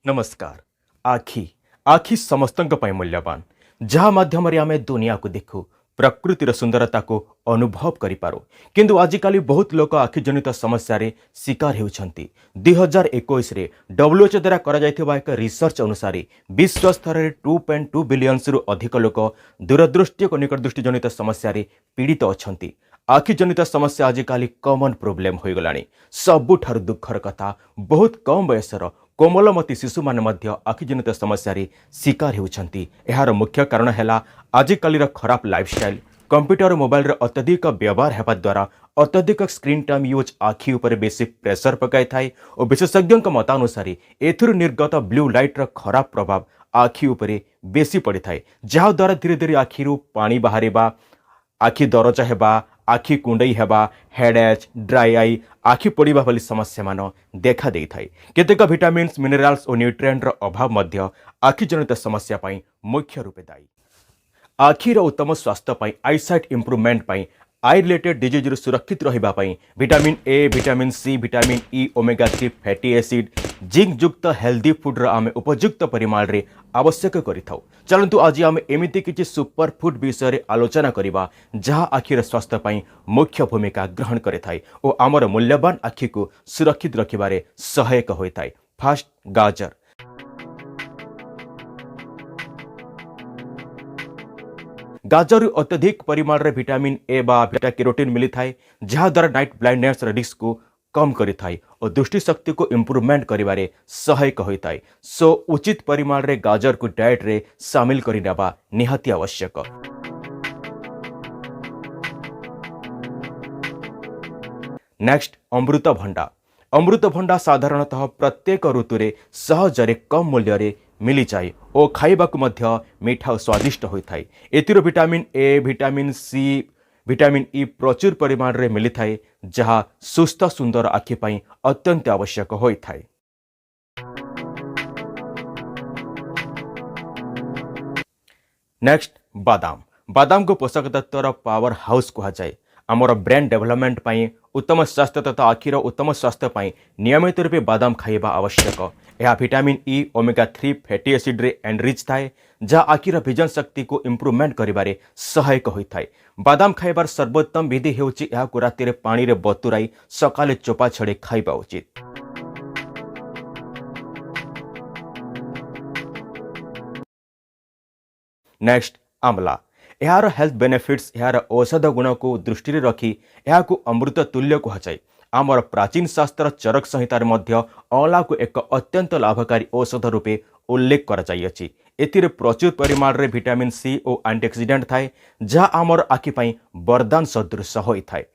नमस्कार। आखि आखि समस्तंक पई मूल्यवान जहाँ माध्यम आम दुनिया को देखू प्रकृतिर सुंदरता को अनुभव करिपारो किंतु आजिकाली बहुत लोक आखि जनित समस्या रे शिकार हेउछंती। 2021 रे WHO द्वारा करा जायथिबा एक रिसर्च अनुसार विश्व स्तर रे 2.2 बिलियन रु अधिक लोक दूरदृष्टि और निकट दृष्टि जनित समस्या रे पीड़ित अछंती। आखि जनित समस्या आजिकाली कॉमन प्रोब्लेम हो गलानी। सबुठारु दुखर कथा बहुत कम बयसर कोमलमती शिशु माने मध्य आखि जनित समस्या रे शिकार हेउछंती। एहार मुख्य कारण हैला आजिकाली खराब लाइफस्टाइल, कंप्यूटर और मोबाइल रे अत्यधिक व्यवहार हेबा द्वारा अत्यधिक स्क्रीन टाइम यूज आखि उपर बेसी प्रेशर पकाई थाए और विशेषज्ञों मतानुसार एथिरु निर्गत ब्लू लाइट र खराब प्रभाव आखि उपरे बेसी पड़ी थाए, जहा द्वारा धीरे धीरे आखिरु पानी बाहरिबा, आखि दरज हेबा, आखि कुंडई हेबा, हेडेच, ड्राई आई, आखि पड़िबा भली समस्या मान देखा देई थाए। केतेक विटामिन्स, मिनरल्स और न्यूट्रिएंट र अभाव मध्य आखि जनित समस्या पई मुख्य रूपे दायी। आखिर उत्तम स्वास्थ्य पई, आईसाइट इंप्रूवमेंट पई, आई रिलेटेड डिजीज सुरक्षित रहिबा पई vitamin A, vitamin C, vitamin E, omega 3 fatty acid, zinc युक्त हेल्दी फूड आमे उपयुक्त परिमाण रे आवश्यक करिथाउ। चलंतु आज आमे एमिति किछि सुपर फूड विषय रे आलोचना करिबा जहा आखिर स्वास्थ्य पई मुख्य भूमिका ग्रहण करिथाय और आमर मूल्यवान आखि को सुरक्षित रखिबारे सहायक होइथाय। फर्स्ट, गाजर। गाजर अत्यधिक परिमाण रे विटामिन ए बा बीटा कैरोटीन मिली थाए, जहा द्वारा नाइट ब्लाइंडनेस रिस्क को कम करिथाए और दृष्टि शक्ति को इंप्रूवमेंट करिबारे सहायक होइथाए। सो उचित परिमाण रे गाजर को डाइट रे शामिल करि नेबा निहाती आवश्यक। नेक्स्ट, अमृतभंडा। अमृतभंडा साधारणतः प्रत्येक ऋतुरे सहजरे कम मूल्य रे मिली जाए और खाइबाकु मध्य मीठा और स्वादिष्ट होइथाए। एथिरो vitamin A, vitamin C, vitamin E प्रचुर परिमाण रे मिली थाए, जहा सुस्थ सुंदर आखि पई अत्यंत आवश्यक होइथाए। नेक्स्ट, बादाम। बादाम को पोषक तत्वर पावर हाउस कहा जाए। आमर ब्रेन डेवलपमेंट पई, उत्तम स्वास्थ्य तथा आखिर उत्तम स्वास्थ्य पई नियमित रूपे बादाम खाइबा आवश्यक। यह vitamin E, omega 3 fatty acid रे एनरिच थाए, जहा आखिर विजन शक्ति को इंप्रूवमेंट करिबारे सहायक होइथाए। बादाम खाइबार सर्वोत्तम विधि हेउची एहाकु रातिरे पानी रे बतुराई सकाले चोपा छड़े खाइबा उचित। नेक्स्ट, आमला। यार हेल्थ बेनिफिट्स, यार औषध गुण को दृष्टि रे रखी एहाकु अमृत तुल्य कहुए। आमर प्राचीन शास्त्र चरक संहितार मध्य अमला को एक अत्यंत लाभकारी औषध रूपे उल्लेख करा जाइए। एथिरे प्रचुर परिमाण रे विटामिन सी और एंटीऑक्सीडेंट थाए, जहा आमर आखि पई वरदान सदृश होइथाए।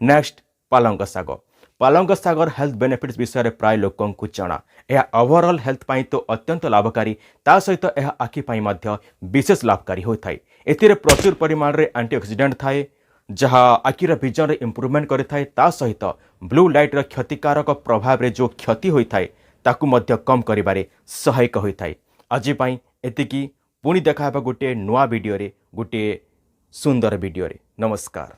Next, पालंग saag. पालंग Sagar health benefits विषय प्राय लोकों को जना। यह ओवरऑल हेल्थ पाई तो अत्यंत लाभकारी, ता सहित यह आखि पाई मध्य विशेष लाभकारी होइथाए। एथिरे प्रचुर परिमाण रे एंटीऑक्सीडेंट थाए, जहा आखिर विजन रे इंप्रूवमेंट करिथाए, ता सहित ब्लू लाइट रे क्षतिकारक प्रभाव रे जो क्षति होइथाए ताकू मध्य कम करिबारे सहायक होइथाए। आज पाई एतिकी, पुणी देखा गोटे नुआ वीडियो रे, गोटे सुंदर वीडियो रे। नमस्कार।